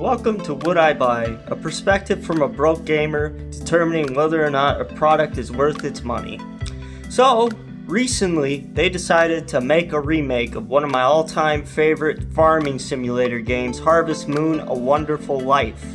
Welcome to Would I Buy, a perspective from a broke gamer determining whether or not a product is worth its money. So, recently, they decided to make a remake of one of my all-time favorite farming simulator games, Harvest Moon: A Wonderful Life.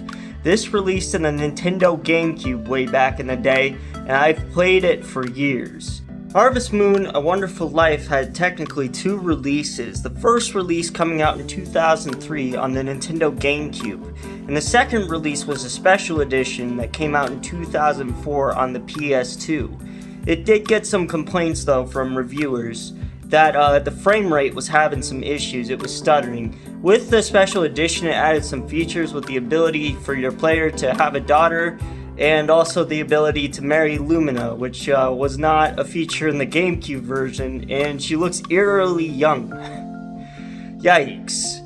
This released in the Nintendo GameCube way back in the day, and I've played it for years. Harvest Moon: A Wonderful Life had technically two releases, the first release coming out in 2003 on the Nintendo GameCube, and the second release was a special edition that came out in 2004 on the PS2. It did get some complaints though from reviewers that the frame rate was having some issues, it was stuttering. With the special edition, it added some features with the ability for your player to have a daughter, and also the ability to marry Lumina, which was not a feature in the GameCube version, and she looks eerily young. Yikes.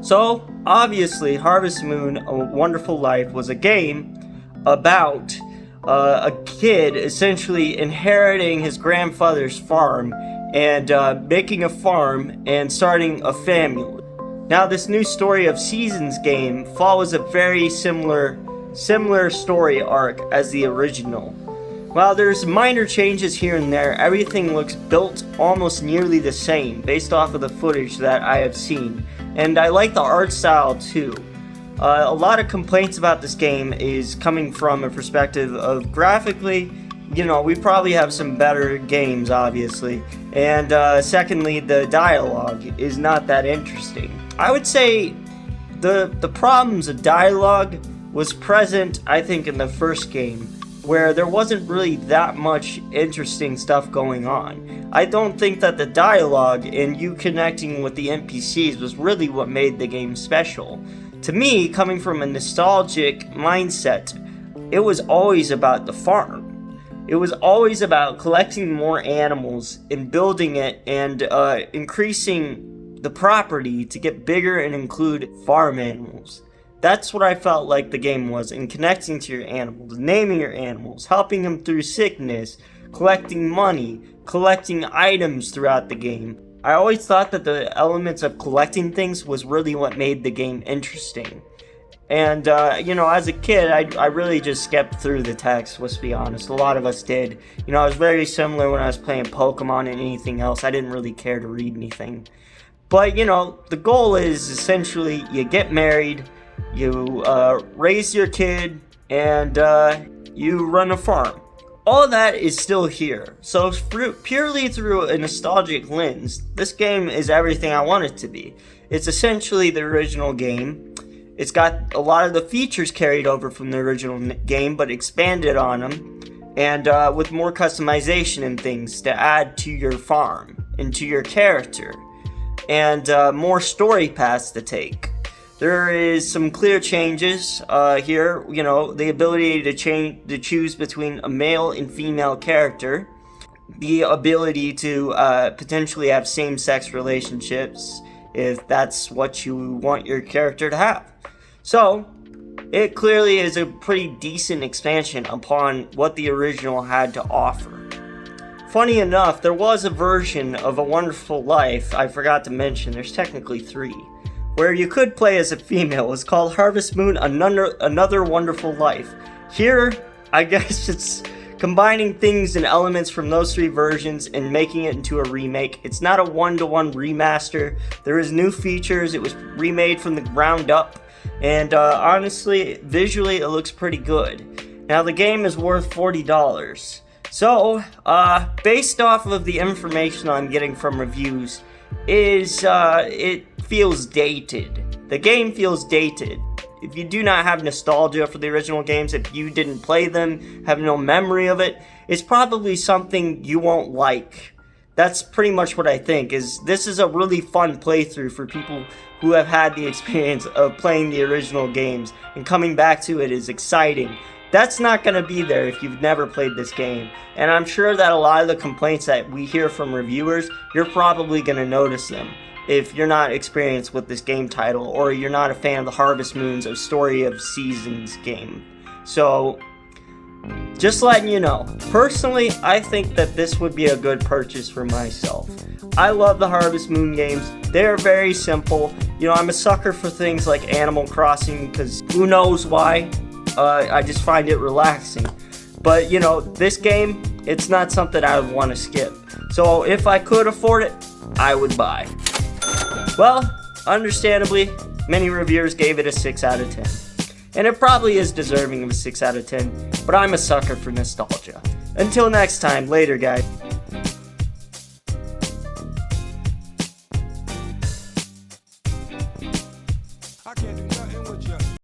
So, obviously, Harvest Moon: A Wonderful Life was a game about a kid essentially inheriting his grandfather's farm and making a farm and starting a family. Now, this new Story of Seasons game follows a very similar story arc as the original. While there's minor changes here and there, everything looks built almost nearly the same based off of the footage that I have seen, and I like the art style too. A lot of complaints about this game is coming from a perspective of graphically, we probably have some better games obviously, and secondly, the dialogue is not that interesting. I would say the problems of dialogue was present, I think, in the first game, where there wasn't really that much interesting stuff going on. I don't think that the dialogue and you connecting with the NPCs was really what made the game special. To me, coming from a nostalgic mindset, it was always about the farm. It was always about collecting more animals and building it and increasing the property to get bigger and include farm animals. That's what I felt like the game was, in connecting to your animals, naming your animals, helping them through sickness, collecting money, collecting items throughout the game. I always thought that the elements of collecting things was really what made the game interesting. And, as a kid, I really just skipped through the text, let's be honest. A lot of us did. I was very similar when I was playing Pokemon and anything else. I didn't really care to read anything. But, the goal is essentially you get married, you raise your kid, and you run a farm. All that is still here. So purely through a nostalgic lens, this game is everything I want it to be. It's essentially the original game. It's got a lot of the features carried over from the original game, but expanded on them, and with more customization and things to add to your farm and to your character, and more story paths to take. There is some clear changes here, the ability to choose between a male and female character, the ability to potentially have same-sex relationships if that's what you want your character to have. So, it clearly is a pretty decent expansion upon what the original had to offer. Funny enough, there was a version of A Wonderful Life, I forgot to mention, there's technically 3, where you could play as a female. It's called Harvest Moon: Another Wonderful Life. Here, I guess it's combining things and elements from those 3 versions and making it into a remake. It's not a one-to-one remaster. There is new features. It was remade from the ground up. And honestly, visually, it looks pretty good. Now, the game is worth $40. So, based off of the information I'm getting from reviews, it feels dated. The game feels dated. If you do not have nostalgia for the original games, if you didn't play them, have no memory of it, it's probably something you won't like. That's pretty much what I think, this is a really fun playthrough for people who have had the experience of playing the original games, and coming back to it is exciting. That's not going to be there if you've never played this game, and I'm sure that a lot of the complaints that we hear from reviewers, you're probably going to notice them if you're not experienced with this game title, or you're not a fan of the Harvest Moon's A Story of Seasons game. So, just letting you know, personally, I think that this would be a good purchase for myself. I love the Harvest Moon games. They're very simple. You know, I'm a sucker for things like Animal Crossing because who knows why. I just find it relaxing. But, you know, this game, it's not something I would want to skip. So if I could afford it, I would buy. Well, understandably, many reviewers gave it a 6 out of 10. And it probably is deserving of a 6 out of 10, but I'm a sucker for nostalgia. Until next time, later guys.